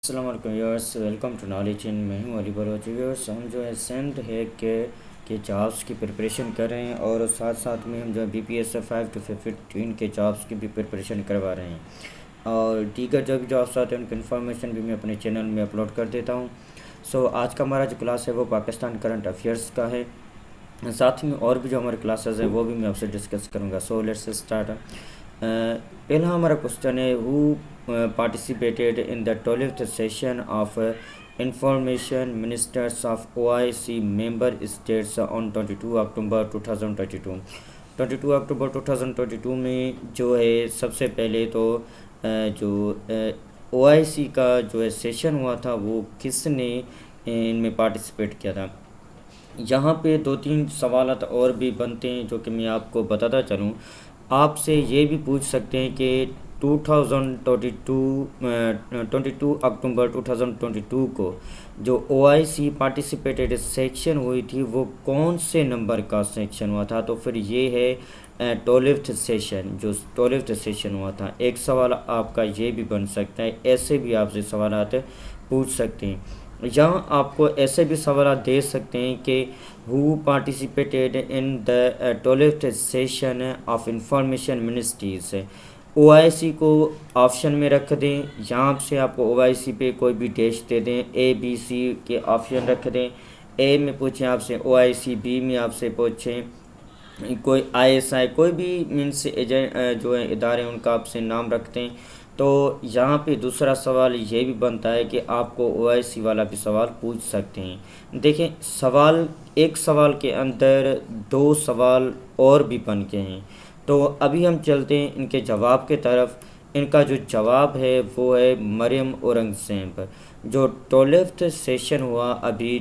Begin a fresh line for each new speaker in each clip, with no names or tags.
अस्सलाम वालेकुम viewers, welcome to knowledge in. मैं हूँ अली बलोच। व्यूअर्स, हम जो है सेंट है के जॉब्स की प्रिपरेशन कर रहे हैं और साथ साथ में हम जो है BPSC 5 to 15 के जॉब्स की भी प्रिपरेशन करवा रहे हैं और दीगर जो भी जॉब्स आते हैं उनकी इन्फॉर्मेशन भी मैं अपने चैनल में अपलोड कर देता हूँ। सो आज का हमारा जो क्लास है वो पाकिस्तान करंट अफेयर्स का है। साथ ही में और भी जो हमारे क्लासेस हैं वो भी मैं आपसे डिस्कस करूँगा। So let's start. पहला हमारा क्वेश्चन है, who participated in the 12th session of Information Ministers of OIC member states on 22 अक्टूबर 2022। 22 अक्टूबर 2022 में जो है सबसे पहले तो जो OIC का जो है सेशन हुआ था वो किसने इनमें पार्टिसिपेट किया था। यहाँ पे दो तीन सवालात और भी बनते हैं जो कि मैं आपको बताता चलूँ। आपसे ये भी पूछ सकते हैं कि 22 अक्टूबर 2022 को जो OIC पार्टिसिपेटेड सेक्शन हुई थी वो कौन से नंबर का सेक्शन हुआ था। तो फिर ये है 12th सेशन, जो 12th सेशन हुआ था। एक सवाल आपका ये भी बन सकता है, ऐसे भी आपसे सवालात पूछ सकते हैं। यहाँ आपको ऐसे भी सवाल दे सकते हैं कि who participated in the 12th session of information ministries. OIC को ऑप्शन में रख दें, यहाँ से आपको OIC पे कोई भी डैश दे दें, ABC के ऑप्शन रख दें। A में पूछें आपसे OIC, B में आपसे पूछें कोई ISI, कोई भी मीन्स एजेंट जो है इदारे उनका आपसे नाम रखते हैं। तो यहाँ पे दूसरा सवाल ये भी बनता है कि आपको OIC वाला भी सवाल पूछ सकते हैं। देखें, सवाल एक सवाल के अंदर दो सवाल और भी बन के हैं। तो अभी हम चलते हैं इनके जवाब के तरफ। इनका जो जवाब है वो है मरियम औरंगज़ेब। जो 12th सेशन हुआ अभी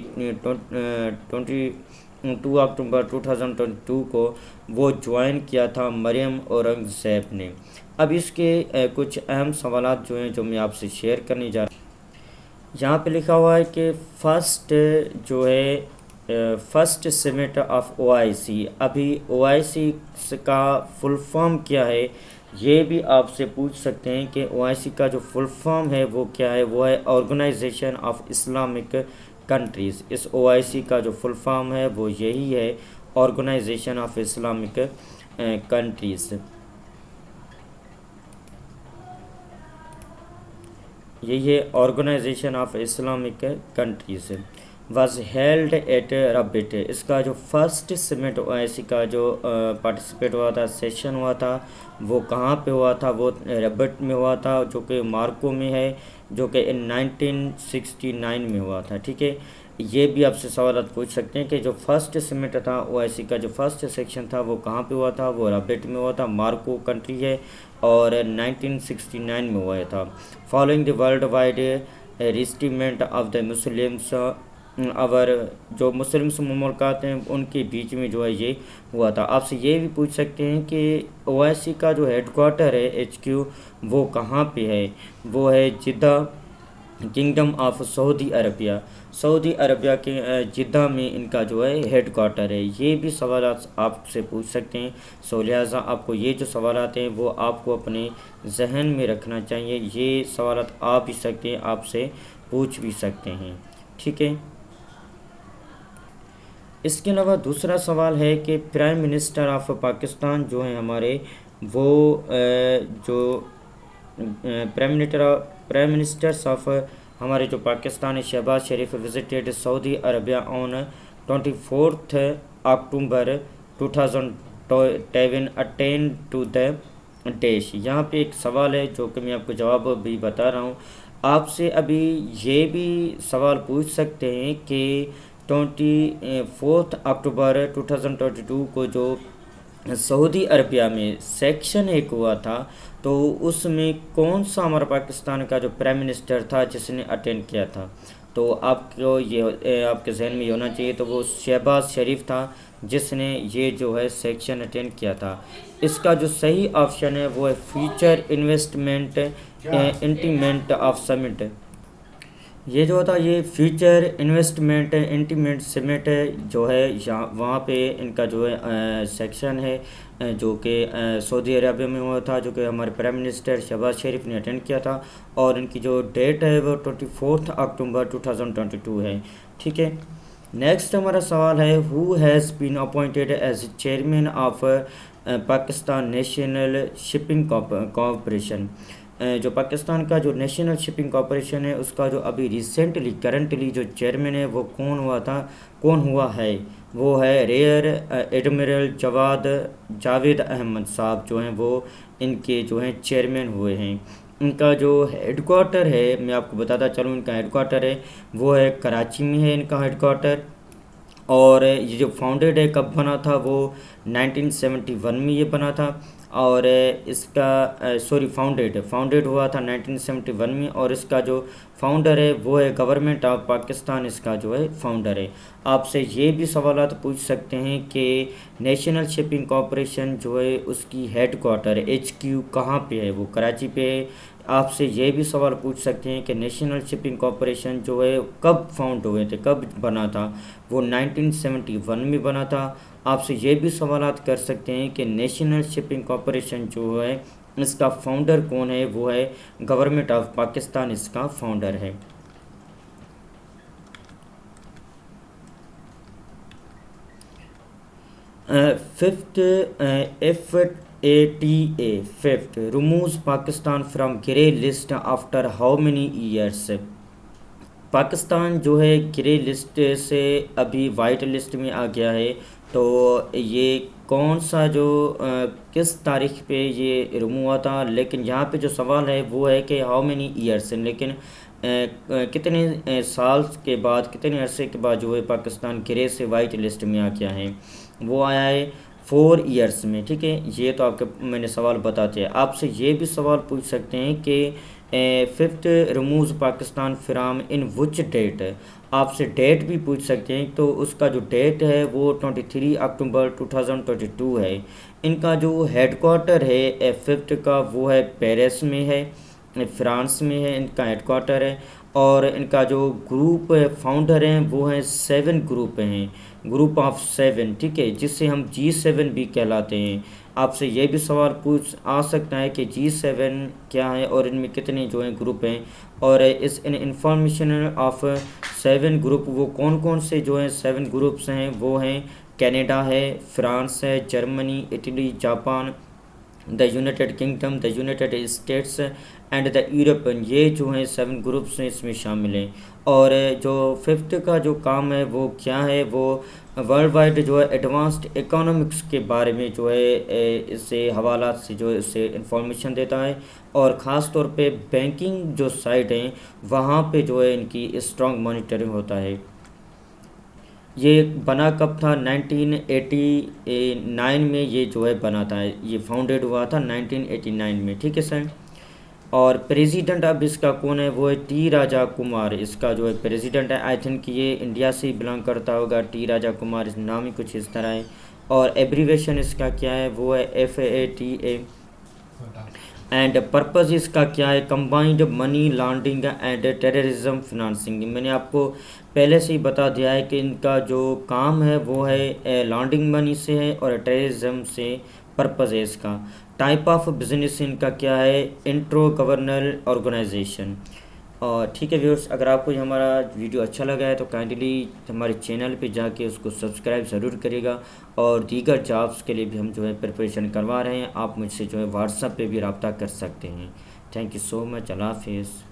22 अक्टूबर 2022 को वो ज्वाइन किया था मरियम औरंगज़ेब ने। अब इसके कुछ अहम सवालात जो हैं जो मैं आपसे शेयर करने जा रहा हूँ। यहाँ पे लिखा हुआ है कि फर्स्ट जो है फर्स्ट समिट ऑफ OIC। अभी OIC का फुल फॉर्म क्या है ये भी आपसे पूछ सकते हैं कि OIC का जो फुल फॉर्म है वो क्या है। वो है ऑर्गेनाइजेशन ऑफ इस्लामिक कंट्रीज़। इस OIC का जो फुल फॉर्म है वो यही है, ऑर्गेनाइजेशन ऑफ इस्लामिक कंट्रीज़। यही है organisation of Islamic countries. Was held at Rabat. इसका जो फर्स्ट समिट OIC का जो पार्टिसिपेट हुआ था, सेशन हुआ था, वो कहाँ पे हुआ था? वो रबिट में हुआ था, जो कि मार्को में है, जो कि 1969 में हुआ था। ठीक है, ये भी आपसे सवाल पूछ सकते हैं कि जो फर्स्ट समिट था OIC का, जो फर्स्ट सेक्शन था वो कहाँ पे हुआ था? वो रबिट में हुआ था, मार्को कंट्री है, और 1969 में हुआ था। Following the world wide restrainment of the Muslims, our जो मुस्लिम्स मुल्कात हैं उनके बीच में जो है ये हुआ था। आपसे ये भी पूछ सकते हैं कि OIC का जो हेडक्वार्टर है HQ वो कहाँ पे है? वो है Jeddah, kingdom of Saudi Arabia. Saudi Arabia के जिद्दा में इनका जो है हेडक्वार्टर है। ये भी सवाल आपसे पूछ सकते हैं। सो लिहाजा आपको ये जो सवाल हैं वो आपको अपने जहन में रखना चाहिए। ये सवाल आ भी सकते हैं, आपसे पूछ भी सकते हैं। ठीक है, इसके अलावा दूसरा सवाल है कि प्राइम मिनिस्टर ऑफ पाकिस्तान जो हैं हमारे, वो जो प्राइम मिनिस्टर्स ऑफ हमारे जो पाकिस्तान है, Shahbaz Sharif visited Saudi Arabia on 24 October 2007 attend to the dash. यहाँ पे एक सवाल है जो कि मैं आपको जवाब भी बता रहा हूँ। आपसे अभी ये भी सवाल पूछ सकते हैं कि 24 अक्टूबर 2022 को जो सऊदी अरबिया में सेक्शन 1 हुआ था, तो उसमें कौन सा हमारा पाकिस्तान का जो प्राइम मिनिस्टर था जिसने अटेंड किया था? तो आपको ये आपके जहन में ये होना चाहिए, तो वो शहबाज शरीफ था जिसने ये जो है सेक्शन अटेंड किया था। इसका जो सही ऑप्शन है वो है फ्यूचर इन्वेस्टमेंट इंटीमेंट ऑफ समिट। ये जो था ये फ्यूचर इन्वेस्टमेंट इंटीमेंट समिट जो है यहाँ वहाँ पे इनका जो है सेक्शन है जो कि सऊदी अरबिया में हुआ था, जो कि हमारे प्राइम मिनिस्टर शहबाज शरीफ ने अटेंड किया था। और इनकी जो डेट है वो 24 अक्टूबर 2022 है। ठीक है, नेक्स्ट हमारा सवाल है, who has been appointed as chairman of Pakistan national shipping corporation. जो पाकिस्तान का जो नेशनल शिपिंग कॉरपोरेशन है उसका जो अभी रिसेंटली करंटली जो चेयरमैन है वो कौन हुआ है, वो है रेयर एडमिरल जावेद अहमद साहब जो हैं वो इनके जो हैं चेयरमैन हुए हैं। इनका जो हेडक्वार्टर है मैं आपको बताता चलूँ, इनका हेडक्वार्टर है वो है कराची में है इनका हेडक्वार्टर। और ये जो फाउंडेड है कब बना था, वो 1971 में ये बना था। और इसका फाउंडेड हुआ था 1971 में। और इसका जो फाउंडर है वो है गवर्नमेंट ऑफ पाकिस्तान, इसका जो है फाउंडर है। आपसे ये भी सवालात पूछ सकते हैं कि नेशनल शिपिंग कॉरपोरेशन जो है उसकी हेडक्वार्टर HQ कहाँ पे है, वो कराची पे है। आपसे ये भी सवाल पूछ सकते हैं कि नेशनल शिपिंग कॉरपोरेशन जो है कब फाउंड हुए थे, कब बना था, वो 1971 में बना था। आपसे ये भी सवालात कर सकते हैं कि नेशनल शिपिंग कॉरपोरेशन जो है इसका फाउंडर कौन है, वो है गवर्नमेंट ऑफ पाकिस्तान, इसका फाउंडर है। Fifth FATA fifth removes Pakistan from grey list after how many years. Pakistan जो है ग्रे लिस्ट से अभी वाइट लिस्ट में आ गया है। तो ये कौन सा जो किस तारीख पे ये रिमूव हुआ था, लेकिन यहाँ पे जो सवाल है वो है कि हाउ मेनी ईयर्स, लेकिन कितने साल के बाद, कितने अरसे के बाद जो है पाकिस्तान ग्रे से वाइट लिस्ट में आ गया है, वो आया है 4 ईयर्स में। ठीक है, ये तो आपके मैंने सवाल बताते हैं। आपसे ये भी सवाल पूछ सकते हैं कि fifth removes Pakistan from in which date. आपसे डेट भी पूछ सकते हैं, तो उसका जो डेट है वो 23 अक्टूबर 2022 है। इनका जो हेडक्वार्टर है फिफ्थ का वो है पेरिस में है, फ्रांस में है इनका हेडक्वार्टर है। और इनका जो ग्रुप फाउंडर हैं वो हैं 7 ग्रुप हैं, ग्रुप ऑफ 7। ठीक है, जिससे हम G7 भी कहलाते हैं। आपसे ये भी सवाल पूछ आ सकता है कि G7 क्या है और इनमें कितने जो हैं ग्रुप हैं। और इस इंफॉर्मेशन ऑफ 7 ग्रुप, वो कौन कौन से जो हैं 7 ग्रुप्स हैं, वो हैं कनाडा है, फ्रांस है, Germany, Italy, Japan, the United kingdom, the United states and the European. ये जो हैं 7 ग्रुप्स हैं इसमें शामिल हैं। और जो फिफ्थ का जो काम है वो क्या है, वो वर्ल्ड वाइड जो है एडवांस्ड इकोनॉमिक्स के बारे में जो है इससे हवालात से जो है इससे इंफॉर्मेशन देता है। और ख़ास तौर पे बैंकिंग जो साइट हैं वहाँ पे जो है इनकी स्ट्रॉन्ग मॉनिटरिंग होता है। ये बना कब था, 1989 में ये जो है बना था, ये फाउंडेड हुआ था 1989 में। ठीक है सर। और प्रेसिडेंट अब इसका कौन है, वो है टी राजा कुमार, इसका जो है प्रेसिडेंट है। आई थिंक ये इंडिया से ही बिलोंग करता होगा, टी राजा कुमार, इस नाम ही कुछ इस तरह है। और एब्रीवेशन इसका क्या है, वो है FATA। एंड पर्पज़ इसका क्या है, combined money laundering and terrorism financing. मैंने आपको पहले से ही बता दिया है कि इनका जो काम है वो है लॉन्ड्रिंग मनी से है और टेररिज्म से पर्पज़ है इसका। टाइप ऑफ बिजनेस इनका क्या है, इंट्रो गवर्नल ऑर्गेनाइजेशन। और ठीक है व्यूअर्स, अगर आपको ये हमारा वीडियो अच्छा लगा है तो काइंडली हमारे चैनल पे जाके उसको सब्सक्राइब ज़रूर करिएगा। और दीगर जॉब्स के लिए भी हम जो है प्रिपरेशन करवा रहे हैं, आप मुझसे जो है व्हाट्सएप पे भी रब्ता कर सकते हैं। थैंक यू सो मच, अल्लाह हाफिज़।